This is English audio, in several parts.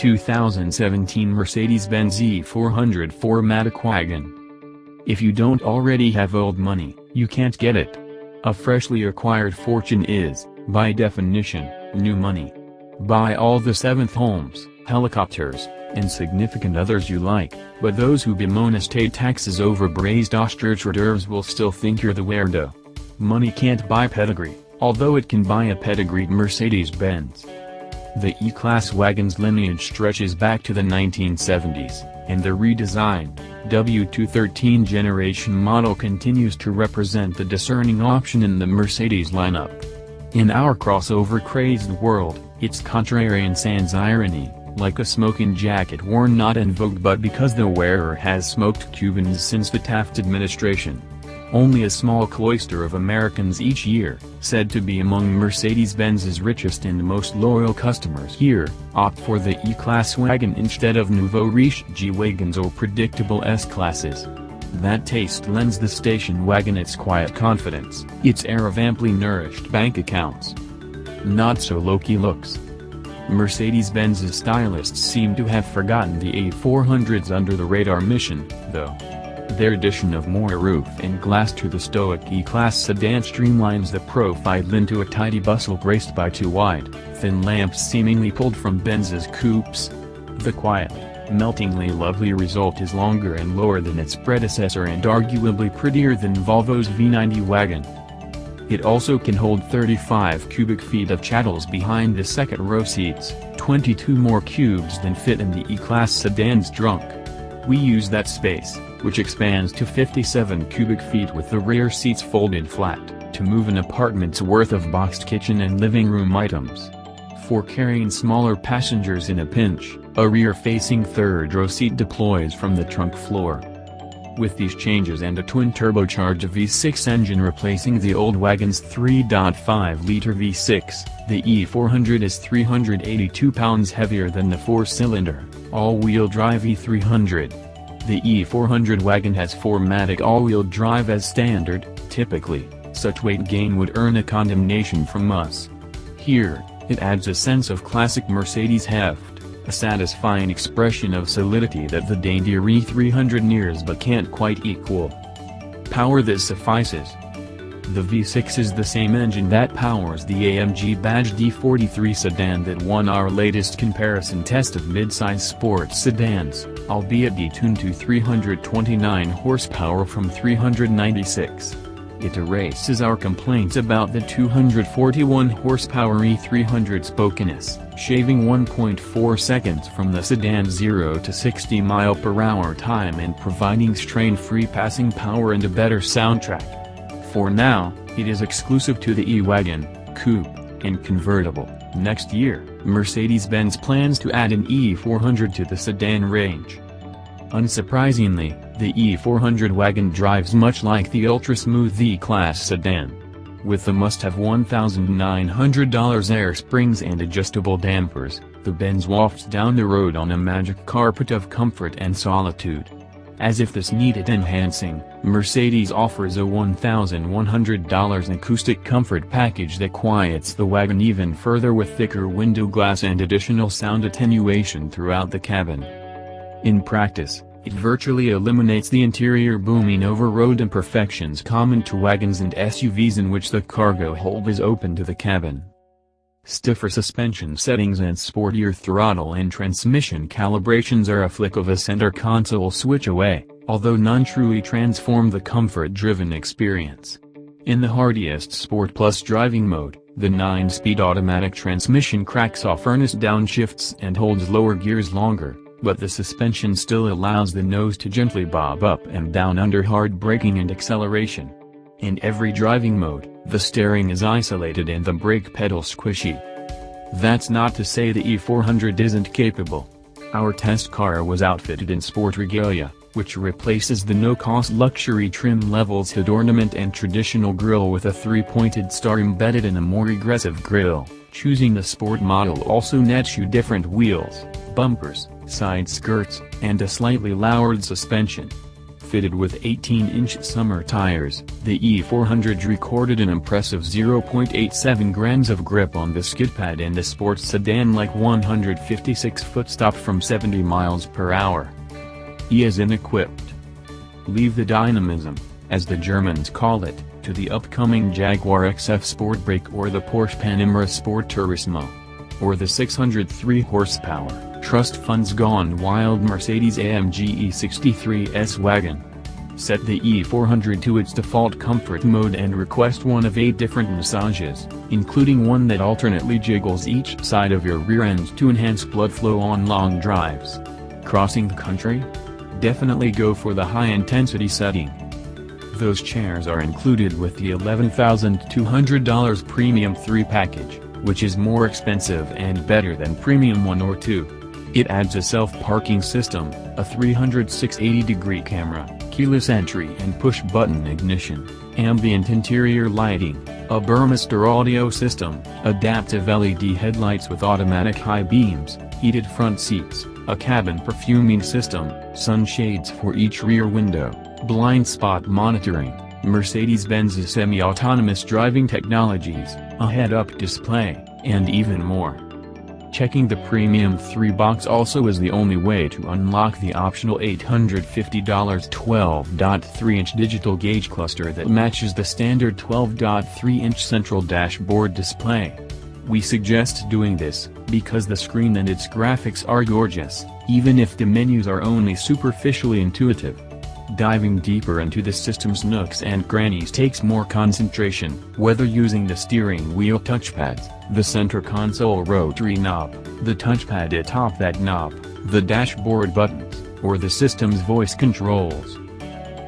2017 Mercedes Benz E400 4Matic wagon. If you don't already have old money, you can't get it. A freshly acquired fortune is, by definition, new money. Buy all the seventh homes, helicopters, and significant others you like, but those who bemoan estate taxes over braised ostrich hors d'oeuvres will still think you're the weirdo. Money can't buy pedigree, although it can buy a pedigreed Mercedes-Benz. The E-Class wagon's lineage stretches back to the 1970s, and the redesigned, W213 generation model continues to represent the discerning option in the Mercedes lineup. In our crossover-crazed world, it's contrarian sans irony, like a smoking jacket worn not in vogue but because the wearer has smoked Cubans since the Taft administration. Only a small cloister of Americans each year, said to be among Mercedes-Benz's richest and most loyal customers here, opt for the E-Class wagon instead of nouveau riche G-Wagons or predictable S-Classes. That taste lends the station wagon its quiet confidence, its air of amply nourished bank accounts. Not so low-key looks. Mercedes-Benz's stylists seem to have forgotten the A400's under-the-radar mission, though. Their addition of more roof and glass to the stoic E-Class sedan streamlines the profile into a tidy bustle graced by two wide, thin lamps seemingly pulled from Benz's coupes. The quiet, meltingly lovely result is longer and lower than its predecessor and arguably prettier than Volvo's V90 wagon. It also can hold 35 cubic feet of chattels behind the second row seats, 22 more cubes than fit in the E-Class sedan's trunk. We use that space, which expands to 57 cubic feet with the rear seats folded flat, to move an apartment's worth of boxed kitchen and living room items. For carrying smaller passengers in a pinch, a rear-facing third-row seat deploys from the trunk floor. With these changes and a twin-turbocharged V6 engine replacing the old wagon's 3.5-liter V6, the E400 is 382 pounds heavier than the four-cylinder, all-wheel drive E300. The E400 wagon has 4Matic all-wheel drive as standard. Typically, such weight gain would earn a condemnation from us. Here, it adds a sense of classic Mercedes heft, a satisfying expression of solidity that the daintier E300 nears but can't quite equal. Power that suffices. The V6 is the same engine that powers the AMG GLE43 sedan that won our latest comparison test of midsize sports sedans, albeit detuned to 329 horsepower from 396. It erases our complaints about the 241 horsepower E300's spokenness, shaving 1.4 seconds from the sedan's 0 to 60 mph time and providing strain-free passing power and a better soundtrack. For now, it is exclusive to the E-Wagon, Coupe, and Convertible. Next year, Mercedes-Benz plans to add an E400 to the sedan range. Unsurprisingly, the E400 wagon drives much like the ultra-smooth E-Class sedan. With the must-have $1,900 air springs and adjustable dampers, the Benz wafts down the road on a magic carpet of comfort and solitude. As if this needed enhancing, Mercedes offers a $1,100 acoustic comfort package that quiets the wagon even further with thicker window glass and additional sound attenuation throughout the cabin. In practice, it virtually eliminates the interior booming over road imperfections common to wagons and SUVs in which the cargo hold is open to the cabin. Stiffer suspension settings and sportier throttle and transmission calibrations are a flick of a center console switch away, although none truly transform the comfort-driven experience. In the hardiest Sport Plus driving mode, the 9-speed automatic transmission cracks off earnest downshifts and holds lower gears longer, but the suspension still allows the nose to gently bob up and down under hard braking and acceleration. In every driving mode, the steering is isolated and the brake pedal squishy. That's not to say the E400 isn't capable. Our test car was outfitted in Sport Regalia, which replaces the no-cost luxury trim levels hood ornament and traditional grille with a 3-pointed star embedded in a more aggressive grille. Choosing the Sport model also nets you different wheels, bumpers, side skirts, and a slightly lowered suspension. fitted with 18-inch summer tires, the E400 recorded an impressive 0.87 grams of grip on the skid pad and a sports sedan-like 156-foot stop from 70 miles per hour. E as in equipped. Leave the dynamism, as the Germans call it, to the upcoming Jaguar XF Sportbrake or the Porsche Panamera Sport Turismo. Or the 603 horsepower, trust funds gone wild Mercedes AMG E63 wagon. Set the E400 to its default comfort mode and request one of 8 different massages, including one that alternately jiggles each side of your rear end to enhance blood flow on long drives. Crossing the country? Definitely go for the high-intensity setting. Those chairs are included with the $11,200 Premium 3 package, which is more expensive and better than Premium 1 or 2. It adds a self-parking system, a 360-degree camera, keyless entry and push-button ignition, ambient interior lighting, a Burmester audio system, adaptive LED headlights with automatic high beams, heated front seats, a cabin perfuming system, sunshades for each rear window, blind spot monitoring, Mercedes Benz's semi-autonomous driving technologies, a head-up display, and even more. Checking the Premium 3 box also is the only way to unlock the optional $850 12.3-inch digital gauge cluster that matches the standard 12.3-inch central dashboard display. We suggest doing this, because the screen and its graphics are gorgeous, even if the menus are only superficially intuitive. Diving deeper into the system's nooks and crannies takes more concentration, whether using the steering wheel touchpads, the center console rotary knob, the touchpad atop that knob, the dashboard buttons, or the system's voice controls.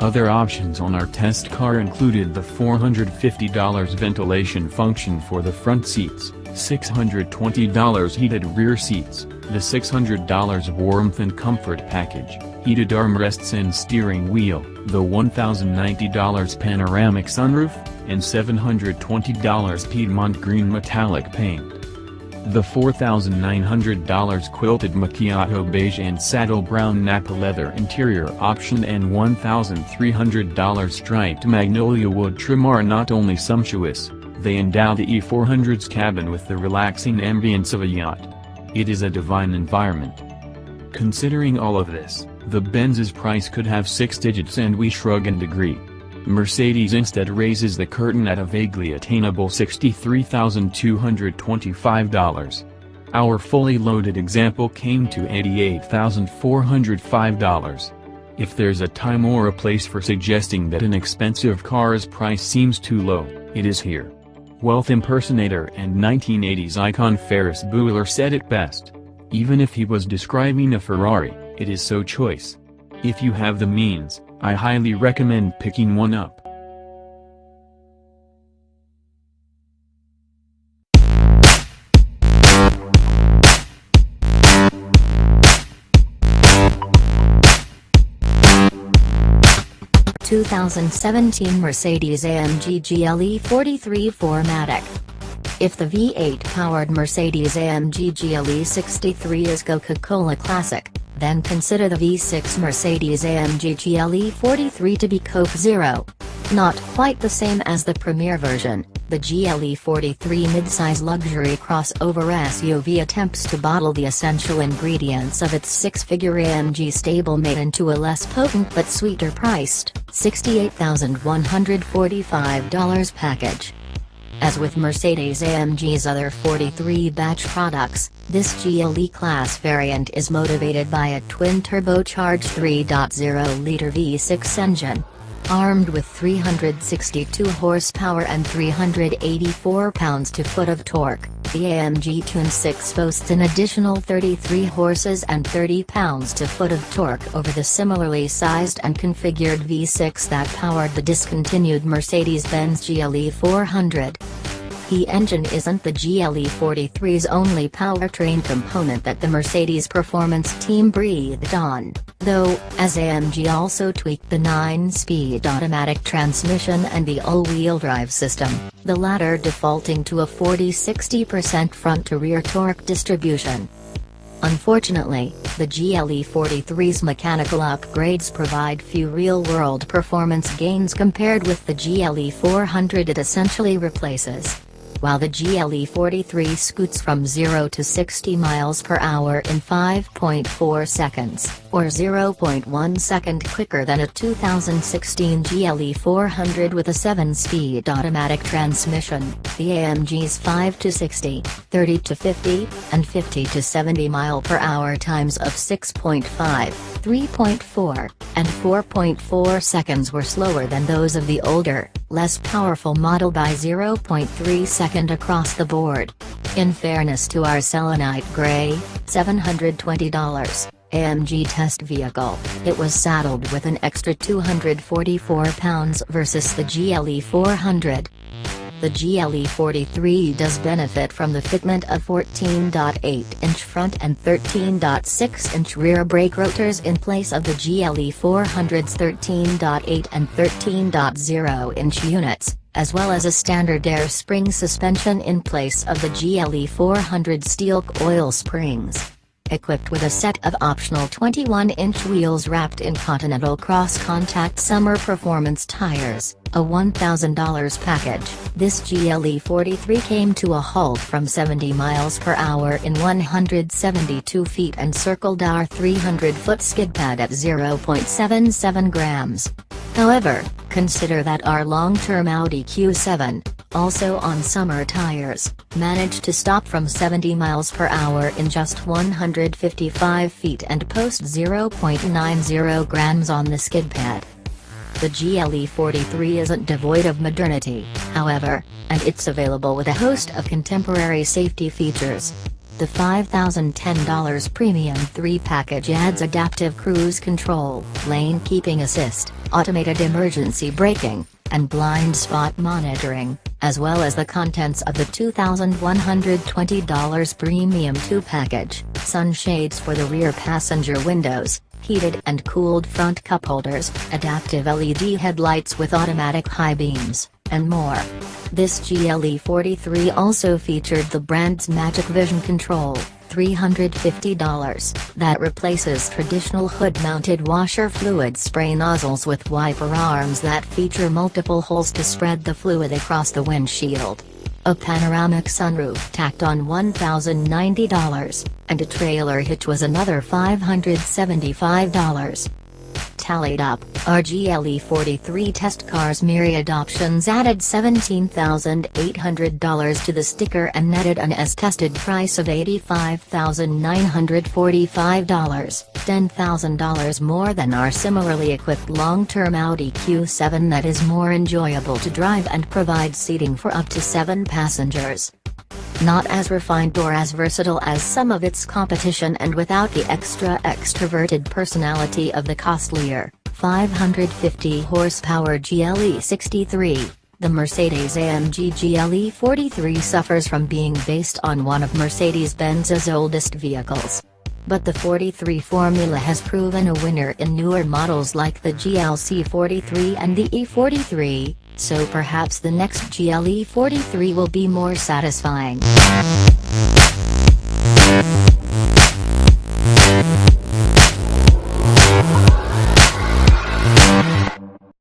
Other options on our test car included the $450 ventilation function for the front seats, $620 heated rear seats, the $600 warmth and comfort package, heated armrests and steering wheel, the $1,090 panoramic sunroof, and $720 Piedmont green metallic paint. The $4,900 quilted macchiato beige and saddle brown Napa leather interior option and $1,300 striped magnolia wood trim are not only sumptuous, they endow the E400's cabin with the relaxing ambience of a yacht. It is a divine environment. Considering all of this, the Benz's price could have 6 digits and we shrug and agree. Mercedes instead raises the curtain at a vaguely attainable $63,225. Our fully loaded example came to $88,405. If there's a time or a place for suggesting that an expensive car's price seems too low, it is here. Wealth impersonator and 1980s icon Ferris Bueller said it best. Even if he was describing a Ferrari, it is so choice. If you have the means, I highly recommend picking one up. (2017) Mercedes AMG GLE43 4Matic. If the V8-powered Mercedes AMG GLE43 is Coca-Cola Classic, then consider the V6 Mercedes AMG GLE43 to be Coke Zero. Not quite the same as the premier version, the GLE43 midsize luxury crossover SUV attempts to bottle the essential ingredients of its 6-figure AMG stablemate into a less potent but sweeter priced, $68,145 package. As with Mercedes-AMG's other 43 batch products, this GLE class variant is motivated by a twin-turbocharged 3.0-liter V6 engine. Armed with 362 horsepower and 384 pounds-to-foot of torque, the AMG Tune 6 boasts an additional 33 horses and 30 pounds-to-foot of torque over the similarly sized and configured V6 that powered the discontinued Mercedes-Benz GLE400. The engine isn't the GLE43's only powertrain component that the Mercedes performance team breathed on, though, as AMG also tweaked the 9-speed automatic transmission and the all-wheel drive system, the latter defaulting to a 40-60% front-to-rear torque distribution. Unfortunately, the GLE43's mechanical upgrades provide few real-world performance gains compared with the GLE400 it essentially replaces. While the GLE43 scoots from 0 to 60 miles per hour in 5.4 seconds, or 0.1 second quicker than a 2016 GLE400 with a 7-speed automatic transmission, the AMG's 5 to 60, 30 to 50, and 50 to 70 mile per hour times of 6.5, 3.4, and 4.4 seconds were slower than those of the older, less powerful model by 0.3 seconds across the board. In fairness to our selenite gray, $720 AMG test vehicle, it was saddled with an extra 244 pounds versus the GLE400. The GLE43 does benefit from the fitment of 14.8-inch front and 13.6-inch rear brake rotors in place of the GLE400's 13.8 and 13.0-inch units, as well as a standard air spring suspension in place of the GLE400 steel coil springs. Equipped with a set of optional 21-inch wheels wrapped in Continental cross-contact summer performance tires, a $1,000 package, this GLE43 came to a halt from 70 miles per hour in 172 feet and circled our 300-foot skid pad at 0.77 grams. However, consider that our long-term Audi Q7, also on summer tires, managed to stop from 70 miles per hour in just 155 feet and post 0.90 grams on the skid pad. The GLE43 isn't devoid of modernity, however, and it's available with a host of contemporary safety features. The $5,010 Premium 3 package adds adaptive cruise control, lane keeping assist, automated emergency braking, and blind spot monitoring, as well as the contents of the $2,120 Premium 2 package, sunshades for the rear passenger windows, heated and cooled front cup holders, adaptive LED headlights with automatic high beams, and more. This GLE43 also featured the brand's Magic Vision Control, $350, that replaces traditional hood-mounted washer fluid spray nozzles with wiper arms that feature multiple holes to spread the fluid across the windshield. A panoramic sunroof tacked on $1,090, and a trailer hitch was another $575. Tallied up, our GLE43 test car's myriad options added $17,800 to the sticker and netted an as-tested price of $85,945, $10,000 more than our similarly equipped long-term Audi Q7 that is more enjoyable to drive and provides seating for up to 7 passengers. Not as refined or as versatile as some of its competition and without the extra extroverted personality of the costlier, 550 horsepower GLE63, the Mercedes AMG GLE43 suffers from being based on one of Mercedes-Benz's oldest vehicles. But the 43 formula has proven a winner in newer models like the GLC43 and the E43, so perhaps the next GLE43 will be more satisfying.